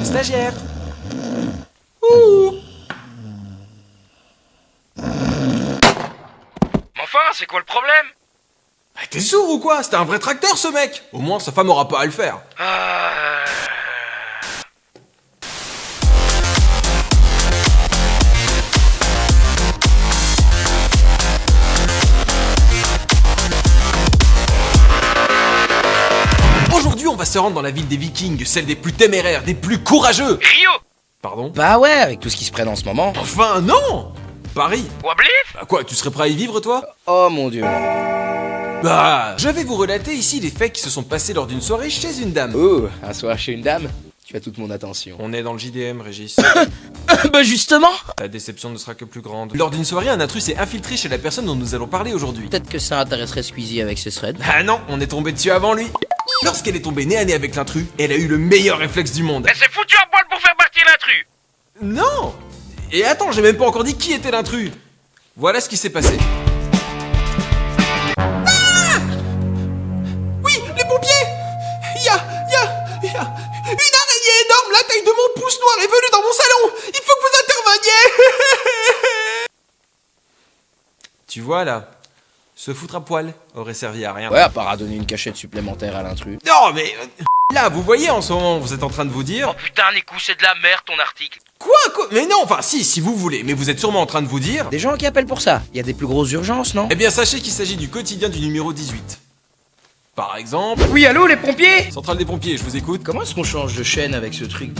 stagiaire. Ouh. Enfin, c'est quoi le problème? Ah, t'es sourd ou quoi? C'était un vrai tracteur ce mec. Au moins sa femme aura pas à le faire. Aujourd'hui on va se rendre dans la ville des Vikings, celle des plus téméraires, des plus courageux. Rio! Pardon? Bah ouais, avec tout ce qui se prenne en ce moment. Enfin non. Paris. Wablif? Bah quoi, tu serais prêt à y vivre toi? Oh mon dieu. Bah, je vais vous relater ici les faits qui se sont passés lors d'une soirée chez une dame. Oh, un soir chez une dame, tu as toute mon attention. On est dans le JDM, Régis. Bah justement. La déception ne sera que plus grande. Lors d'une soirée, un intrus s'est infiltré chez la personne dont nous allons parler aujourd'hui. Peut-être que ça intéresserait Squeezie avec ses threads. Ah non, on est tombé dessus avant lui. Lorsqu'elle est tombée nez à nez avec l'intrus, elle a eu le meilleur réflexe du monde. Elle s'est foutue à poil pour faire partir l'intrus! Non. Et attends, j'ai même pas encore dit qui était l'intrus. Voilà ce qui s'est passé. Ah oui, les pompiers. Il y a une araignée énorme, la taille de mon pouce noir est venue dans mon salon. Il faut que vous interveniez. Tu vois là, se foutre à poil aurait servi à rien. Ouais, à part à donner une cachette supplémentaire à l'intrus. Non mais là, vous voyez en ce moment, vous êtes en train de vous dire. Oh putain, Nico, c'est de la merde ton article. Quoi? Mais non, enfin si vous voulez, mais vous êtes sûrement en train de vous dire. Des gens qui appellent pour ça. Il y a des plus grosses urgences, non? Eh bien, sachez qu'il s'agit du quotidien du numéro 18. Par exemple, Oui, allô, les pompiers? Centrale des pompiers, je vous écoute. Comment est-ce qu'on change de chaîne avec ce truc?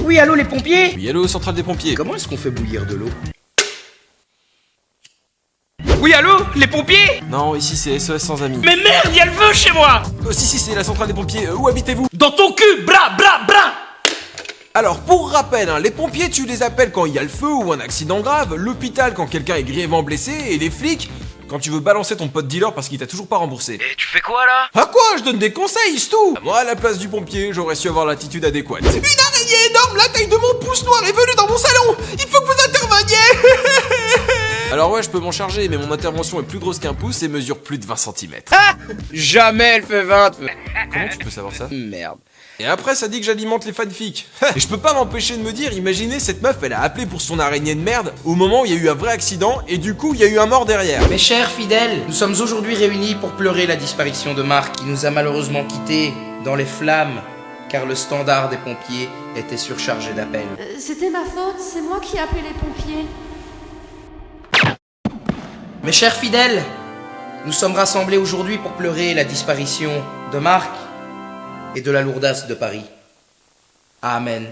Oui, allô, les pompiers? Oui, allô, Centrale des pompiers. Comment est-ce qu'on fait bouillir de l'eau? Oui, allô? Les pompiers? Non, ici c'est SOS sans amis. Mais merde, y'a le feu chez moi! Si, c'est la Centrale des pompiers. Où habitez-vous? Dans ton cul, bra! Alors, pour rappel, hein, les pompiers, tu les appelles quand il y a le feu ou un accident grave, l'hôpital quand quelqu'un est grièvement blessé, et les flics quand tu veux balancer ton pote dealer parce qu'il t'a toujours pas remboursé. Et tu fais quoi là? À quoi? Je donne des conseils, c'est tout. Moi, à la place du pompier, j'aurais su avoir l'attitude adéquate. Une araignée énorme, la taille de mon pouce noir est venue dans mon salon. Il faut que vous interveniez. Alors ouais, je peux m'en charger, mais mon intervention est plus grosse qu'un pouce et mesure plus de 20 cm. Ah! Jamais elle fait 20. Comment tu peux savoir ça? Merde. Et après, ça dit que j'alimente les fanfics. Et je peux pas m'empêcher de me dire, imaginez, cette meuf, elle a appelé pour son araignée de merde au moment où il y a eu un vrai accident et du coup, il y a eu un mort derrière. Mes chers fidèles, nous sommes aujourd'hui réunis pour pleurer la disparition de Marc qui nous a malheureusement quittés dans les flammes car le standard des pompiers était surchargé d'appels. C'était ma faute, c'est moi qui ai appelé les pompiers. Mes chers fidèles, nous sommes rassemblés aujourd'hui pour pleurer la disparition de Marc et de la lourdasse de Paris. Amen.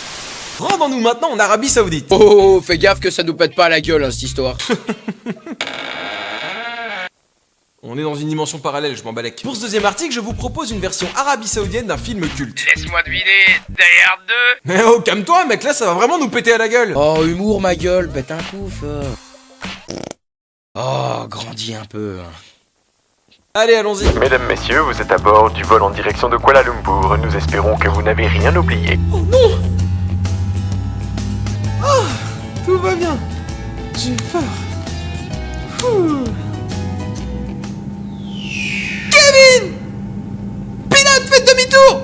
Rendons-nous maintenant en Arabie Saoudite. Oh, fais gaffe que ça nous pète pas à la gueule, hein, cette histoire. On est dans une dimension parallèle, je m'en balèque. Pour ce deuxième article, je vous propose une version Arabie Saoudienne d'un film culte. Laisse-moi deviner, derrière deux. Mais oh, calme-toi, mec, là, ça va vraiment nous péter à la gueule. Oh, humour, ma gueule, pète un coup, Oh, grandis un peu. Allez, allons-y. Mesdames, messieurs, vous êtes à bord du vol en direction de Kuala Lumpur. Nous espérons que vous n'avez rien oublié. Oh non. Oh, tout va bien. J'ai peur. Ouh. Kevin! Pilote, faites demi-tour!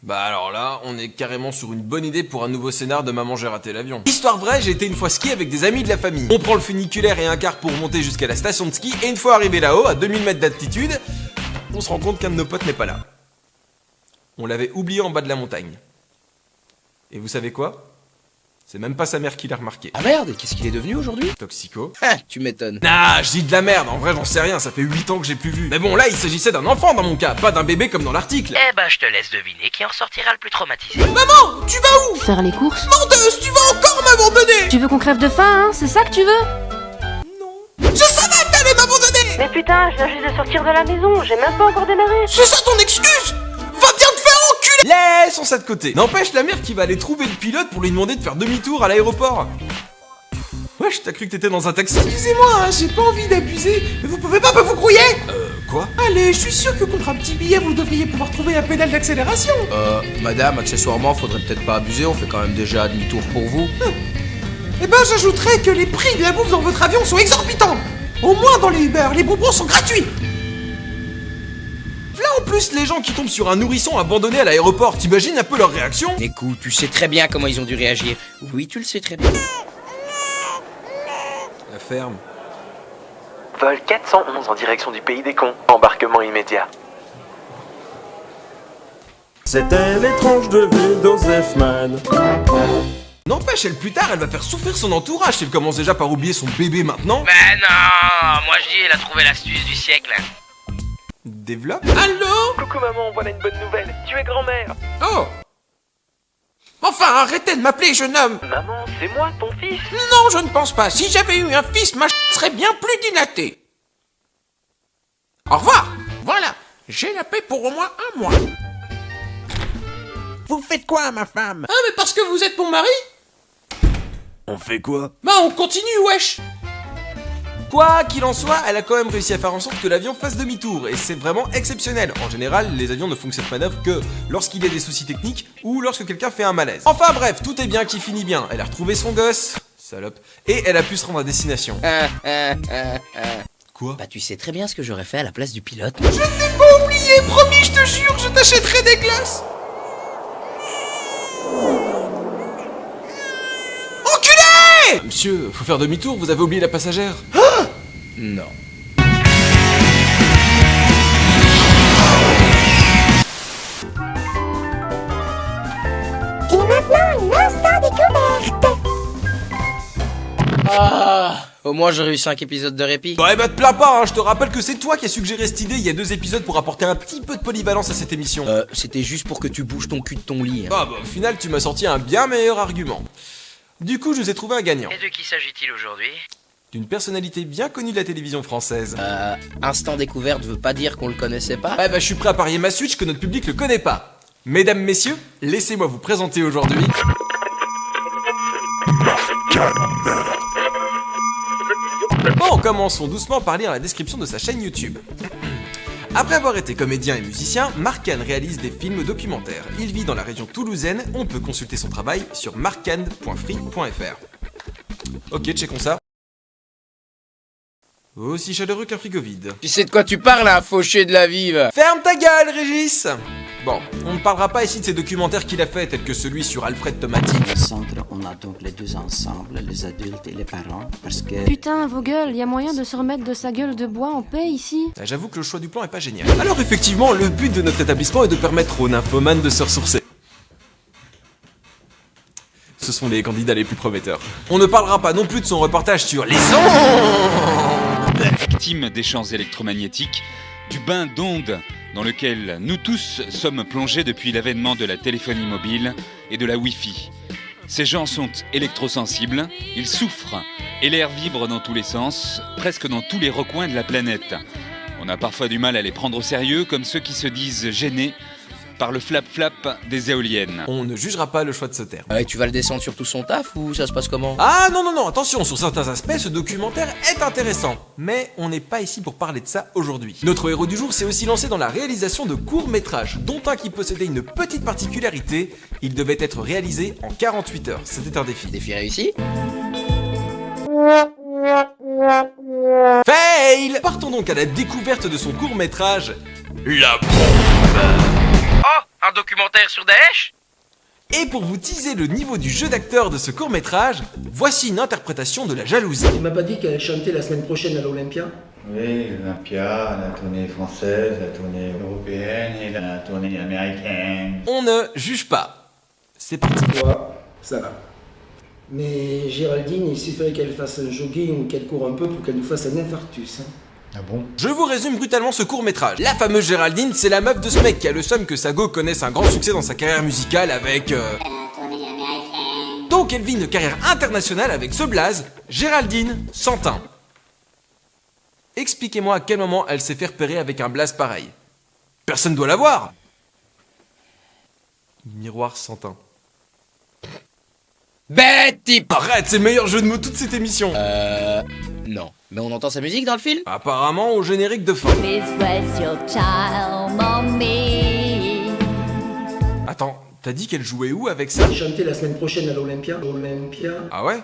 Bah alors là, on est carrément sur une bonne idée pour un nouveau scénar de Maman j'ai raté l'avion. Histoire vraie, j'ai été une fois skier avec des amis de la famille. On prend le funiculaire et un car pour monter jusqu'à la station de ski et une fois arrivé là-haut, à 2000 mètres d'altitude, on se rend compte qu'un de nos potes n'est pas là. On l'avait oublié en bas de la montagne. Et vous savez quoi? C'est même pas sa mère qui l'a remarqué. Ah merde, et qu'est-ce qu'il est devenu aujourd'hui? Toxico. Ah, tu m'étonnes. Nah, je dis de la merde, en vrai j'en sais rien, ça fait 8 ans que j'ai plus vu. Mais bon là il s'agissait d'un enfant dans mon cas, pas d'un bébé comme dans l'article. Eh ben, je te laisse deviner qui en sortira le plus traumatisé. Maman, tu vas où? Faire les courses? Menteuse, tu vas encore m'abandonner? Tu veux qu'on crève de faim, hein? C'est ça que tu veux? Je savais que t'allais m'abandonner! Mais putain, je viens juste de sortir de la maison, j'ai même pas encore démarré. C'est ça ton excuse? Va bien te faire enculer! Laissons ça de côté. N'empêche la mère qui va aller trouver le pilote pour lui demander de faire demi-tour à l'aéroport. Wesh, t'as cru que t'étais dans un taxi? Excusez-moi, hein, j'ai pas envie d'abuser, mais vous pouvez pas vous grouiller? Quoi? Allez, je suis sûr que contre un petit billet, vous devriez pouvoir trouver un pédale d'accélération. Madame, accessoirement, faudrait peut-être pas abuser, on fait quand même déjà demi-tour pour vous. Eh ben, j'ajouterais que les prix de la bouffe dans votre avion sont exorbitants. Au moins dans les Uber, les bonbons sont gratuits. V'là en plus les gens qui tombent sur un nourrisson abandonné à l'aéroport, t'imagines un peu leur réaction? Écoute, tu sais très bien comment ils ont dû réagir. Oui, tu le sais très bien. La ferme. Vol 411 en direction du pays des cons. Embarquement immédiat. C'était l'étrange de vie d'Ozefman. N'empêche, elle plus tard, elle va faire souffrir son entourage si elle commence déjà par oublier son bébé maintenant. Mais non, moi je dis, elle a trouvé l'astuce du siècle. Développe. Allô? Coucou maman, voilà une bonne nouvelle. Tu es grand-mère. Oh! Enfin, arrêtez de m'appeler jeune homme! Maman, c'est moi, ton fils. Non, je ne pense pas. Si j'avais eu un fils, ma serait bien plus dilatée. Au revoir! Voilà, j'ai la paix pour au moins un mois. Vous faites quoi, ma femme? Ah, mais parce que vous êtes mon mari? On fait quoi? Bah, on continue, wesh! Quoi qu'il en soit, elle a quand même réussi à faire en sorte que l'avion fasse demi-tour, et c'est vraiment exceptionnel. En général, les avions ne font que cette manœuvre que lorsqu'il y a des soucis techniques ou lorsque quelqu'un fait un malaise. Enfin bref, tout est bien qui finit bien. Elle a retrouvé son gosse, salope, et elle a pu se rendre à destination. Quoi? Bah, tu sais très bien ce que j'aurais fait à la place du pilote. Je ne t'ai pas oublié, promis, je te jure, je t'achèterai des glaces! Enculé! Monsieur, faut faire demi-tour, vous avez oublié la passagère. Non. Et maintenant, l'instant découverte. Ah, au moins j'aurais eu 5 épisodes de répit. Bah, te plains pas, hein. Je te rappelle que c'est toi qui as suggéré cette idée il y a 2 épisodes pour apporter un petit peu de polyvalence à cette émission. C'était juste pour que tu bouges ton cul de ton lit. Hein. Ah bah, au final, tu m'as sorti un bien meilleur argument. Du coup, je vous ai trouvé un gagnant. Et de qui s'agit-il aujourd'hui? D'une personnalité bien connue de la télévision française. Instant découverte veut pas dire qu'on le connaissait pas. Ouais bah je suis prêt à parier ma Switch que notre public le connaît pas. Mesdames, messieurs, laissez-moi vous présenter aujourd'hui... Bon, commençons doucement par lire la description de sa chaîne YouTube. Après avoir été comédien et musicien, Marc Cannes réalise des films documentaires. Il vit dans la région toulousaine, on peut consulter son travail sur marccannes.free.fr. Ok, checkons ça. Aussi chaleureux qu'un frigo vide. Tu sais de quoi tu parles, un fauché de la vive? Ferme ta gueule, Régis! Bon, on ne parlera pas ici de ces documentaires qu'il a fait, tels que celui sur Alfred Tomati. Au centre, on a donc les deux ensemble, les adultes et les parents, parce que... Putain, vos gueules, y a moyen de se remettre de sa gueule de bois en paix ici? J'avoue que le choix du plan est pas génial. Alors effectivement, le but de notre établissement est de permettre aux nymphomanes de se ressourcer. Ce sont les candidats les plus prometteurs. On ne parlera pas non plus de son reportage sur les ondes. Victime des champs électromagnétiques, du bain d'ondes dans lequel nous tous sommes plongés depuis l'avènement de la téléphonie mobile et de la Wi-Fi. Ces gens sont électrosensibles, ils souffrent et l'air vibre dans tous les sens, presque dans tous les recoins de la planète. On a parfois du mal à les prendre au sérieux, comme ceux qui se disent gênés par le flap-flap des éoliennes. On ne jugera pas le choix de ce terme. Et tu vas le descendre sur tout son taf ou ça se passe comment? Ah non, attention, sur certains aspects, ce documentaire est intéressant. Mais on n'est pas ici pour parler de ça aujourd'hui. Notre héros du jour s'est aussi lancé dans la réalisation de courts-métrages, dont un qui possédait une petite particularité, il devait être réalisé en 48 heures. C'était un défi. Défi réussi? Fail! Partons donc à la découverte de son court-métrage, La Bombe. Oh, un documentaire sur Daesh? Et pour vous teaser le niveau du jeu d'acteur de ce court-métrage, voici une interprétation de la jalousie. Tu m'as pas dit qu'elle chantait la semaine prochaine à l'Olympia? Oui, l'Olympia, la tournée française, la tournée européenne et la tournée américaine. On ne juge pas. C'est parti. Toi, ça va. Mais Géraldine, il suffirait qu'elle fasse un jogging ou qu'elle court un peu pour qu'elle nous fasse un infarctus. Hein. Ah bon? Je vous résume brutalement ce court-métrage. La fameuse Géraldine, c'est la meuf de ce mec qui a le somme que sa go connaisse un grand succès dans sa carrière musicale avec... Donc elle vit une carrière internationale avec ce blaze, Géraldine Santin. Expliquez-moi à quel moment elle s'est fait repérer avec un blaze pareil. Personne doit l'avoir. Miroir Santin. Bête type! Arrête, c'est le meilleur jeu de mots de toute cette émission. Non. Mais on entend sa musique dans le film? Apparemment au générique de fin. Attends, t'as dit qu'elle jouait où avec ça? Chanter la semaine prochaine à l'Olympia? Olympia? Ah ouais?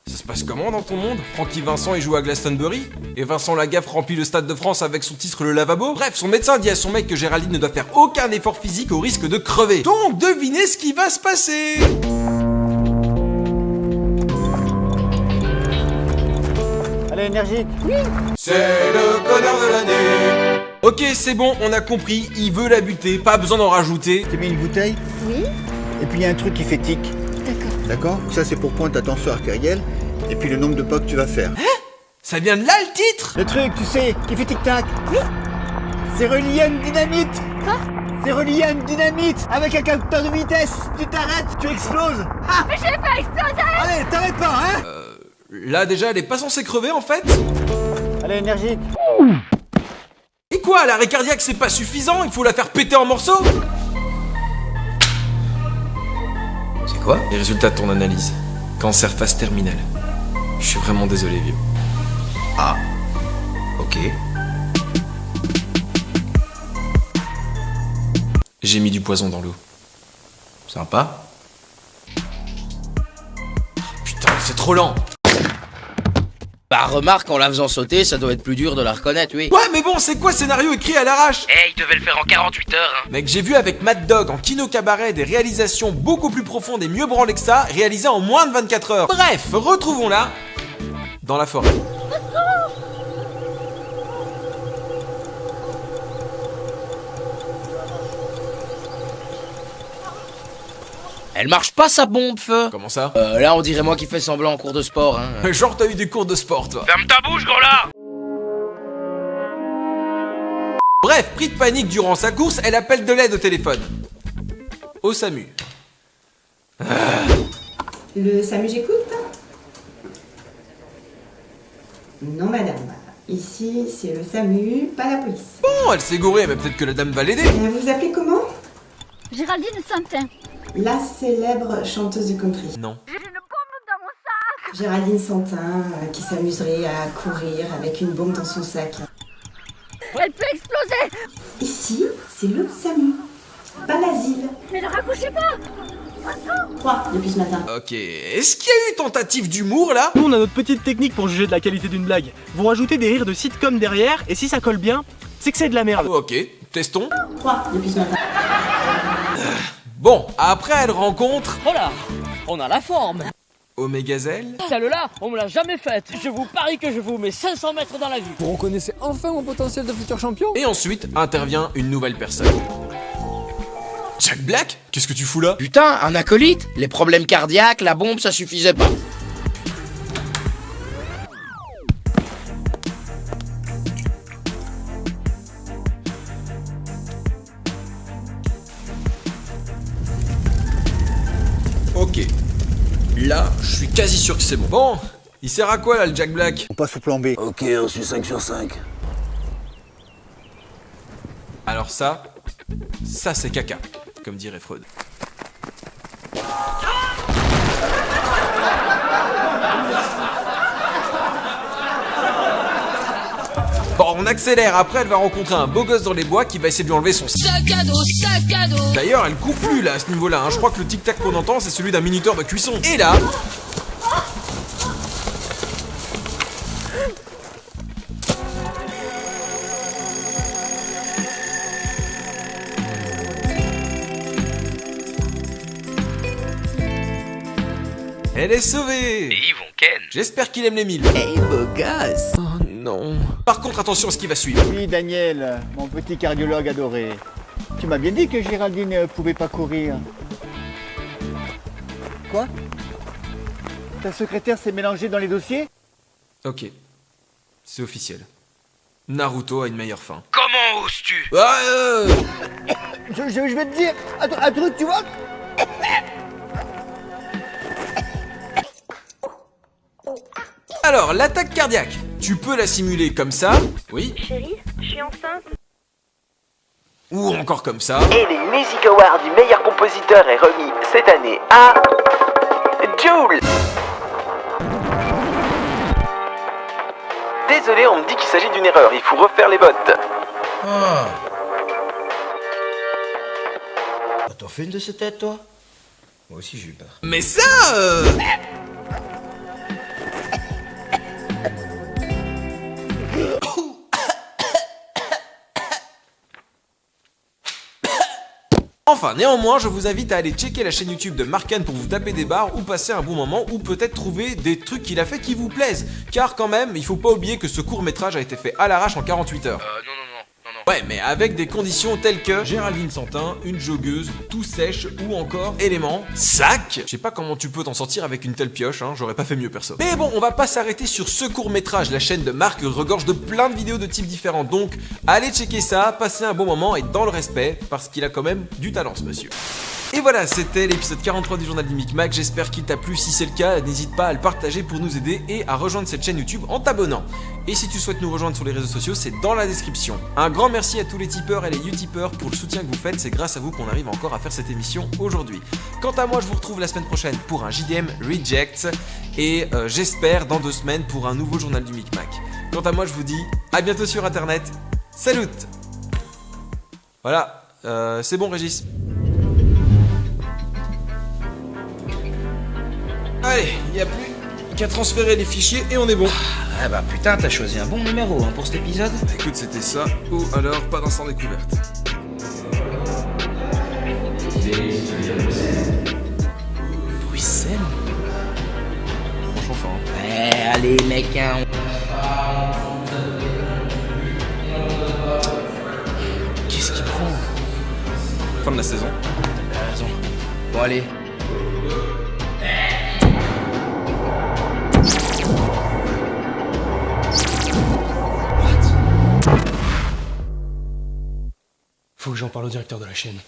Ça se passe comment dans ton monde? Francky Vincent il joue à Glastonbury? Et Vincent Lagaffe remplit le Stade de France avec son titre Le Lavabo? Bref, son médecin dit à son mec que Géraldine ne doit faire aucun effort physique au risque de crever. Donc devinez ce qui va se passer. Allez, énergique. Oui. C'est le connard de l'année. Ok, c'est bon, on a compris, il veut la buter, pas besoin d'en rajouter. Tu mets une bouteille? Oui. Et puis il y a un truc qui fait tic. D'accord. D'accord? Ça c'est pour prendre ta tension artérielle. Et puis le nombre de pas que tu vas faire. Hein? Ça vient de là le titre? Le truc, tu sais, qui fait tic-tac. Oui. C'est relié à une dynamite. Quoi? C'est relié à une dynamite. Avec un capteur de vitesse. Tu t'arrêtes, tu exploses. Ah! Mais je vais pas exploser. Allez, t'arrêtes pas, hein? Là déjà, elle est pas censée crever en fait? Allez, énergique. Et quoi, l'arrêt cardiaque c'est pas suffisant? Il faut la faire péter en morceaux? C'est quoi? Les résultats de ton analyse. Cancer phase terminale. Je suis vraiment désolé, vieux. Ah. Ok. J'ai mis du poison dans l'eau. Sympa. Putain, c'est trop lent. Bah remarque, en la faisant sauter, ça doit être plus dur de la reconnaître, oui. Ouais, mais bon, c'est quoi scénario écrit à l'arrache? Eh, il devait le faire en 48 heures, hein. Mec, j'ai vu avec Mad Dog en Kino Cabaret des réalisations beaucoup plus profondes et mieux branlées que ça, réalisées en moins de 24 heures. Bref, retrouvons-la dans la forêt. Elle marche pas sa bombe, feu. Comment ça? Là, on dirait moi qui fais semblant en cours de sport, hein. Genre t'as eu des cours de sport, toi. Ferme ta bouche, gros là. Bref, pris de panique durant sa course, elle appelle de l'aide au téléphone. Au SAMU. Le SAMU, j'écoute? Non, madame. Ici, c'est le SAMU, pas la police. Bon, elle s'est gourée, mais peut-être que la dame va l'aider. Vous vous appelez comment? Géraldine Santin. La célèbre chanteuse de country. Non. J'ai une bombe dans mon sac. Géraldine Santin, qui s'amuserait à courir avec une bombe dans son sac. Elle peut exploser. Ici, c'est le SAMU, pas l'asile. Mais ne raccrochez pas. 3 depuis ce matin. Ok, est-ce qu'il y a eu tentative d'humour là? Nous on a notre petite technique pour juger de la qualité d'une blague. Vous rajoutez des rires de sitcom derrière, et si ça colle bien, c'est que c'est de la merde. Ok, testons. 3 depuis ce matin. Bon, après elle rencontre... Voilà, on a la forme. Omégazelle. Celle-là, on me l'a jamais faite. Je vous parie que je vous mets 500 mètres dans la vue. Vous reconnaissez enfin mon potentiel de futur champion? Et ensuite intervient une nouvelle personne. Jack Black? Qu'est-ce que tu fous là? Putain, un acolyte? Les problèmes cardiaques, la bombe, ça suffisait pas. Ok. Là, je suis quasi sûr que c'est bon. Bon, il sert à quoi là le Jack Black? On passe au plan B. Ok, on suit 5 sur 5. Alors ça c'est caca, comme dirait Freud. Bon, on accélère, après elle va rencontrer un beau gosse dans les bois qui va essayer de lui enlever son sac à dos. D'ailleurs, elle court plus là à ce niveau-là, hein. Je crois que le tic-tac qu'on entend c'est celui d'un minuteur de cuisson. Et là... Elle est sauvée! Et Yvon Ken. J'espère qu'il aime les mille. Hey, beau gosse! Oh non. Par contre, attention à ce qui va suivre. Oui, Daniel, mon petit cardiologue adoré. Tu m'as bien dit que Géraldine pouvait pas courir. Quoi? Ta secrétaire s'est mélangée dans les dossiers? Ok. C'est officiel. Naruto a une meilleure fin. Comment oses-tu? Je vais te dire un truc, tu vois? Alors, l'attaque cardiaque. Tu peux la simuler comme ça. Oui. Chérie, je suis enceinte. Ou encore comme ça. Et les Music Awards du meilleur compositeur est remis cette année à... Jul. Désolé, on me dit qu'il s'agit d'une erreur, il faut refaire les votes. Ah. T'en fais une de ces têtes, toi? Moi aussi j'ai eu peur. Mais ça Enfin, néanmoins, je vous invite à aller checker la chaîne YouTube de Marken pour vous taper des barres ou passer un bon moment ou peut-être trouver des trucs qu'il a fait qui vous plaisent. Car quand même, il faut pas oublier que ce court-métrage a été fait à l'arrache en 48 heures. Non. Ouais, mais avec des conditions telles que Géraldine Santin, une joggeuse, tout sèche ou encore élément, sac. Je sais pas comment tu peux t'en sortir avec une telle pioche, hein, j'aurais pas fait mieux perso. Mais bon, on va pas s'arrêter sur ce court-métrage. La chaîne de Marc regorge de plein de vidéos de types différents. Donc, allez checker ça, passez un bon moment et dans le respect, parce qu'il a quand même du talent ce monsieur. Et voilà, c'était l'épisode 43 du journal du Micmac, j'espère qu'il t'a plu, si c'est le cas, n'hésite pas à le partager pour nous aider et à rejoindre cette chaîne YouTube en t'abonnant. Et si tu souhaites nous rejoindre sur les réseaux sociaux, c'est dans la description. Un grand merci à tous les tipeurs et les utipeurs pour le soutien que vous faites, c'est grâce à vous qu'on arrive encore à faire cette émission aujourd'hui. Quant à moi, je vous retrouve la semaine prochaine pour un JDM Reject et j'espère dans 2 semaines pour un nouveau journal du Micmac. Quant à moi, je vous dis à bientôt sur internet, salut. Voilà, c'est bon Régis. Allez, il n'y a plus qu'à transférer les fichiers et on est bon. Ah bah putain, t'as choisi un bon numéro hein, pour cet épisode. Écoute, c'était ça, ou alors pas d'instant découverte. Bruxelles. Franchement fort. Hein. Ouais, allez mec, hein. Qu'est-ce qu'il prend? Fin de la saison. T'as raison. Bon allez. Faut que j'en parle au directeur de la chaîne.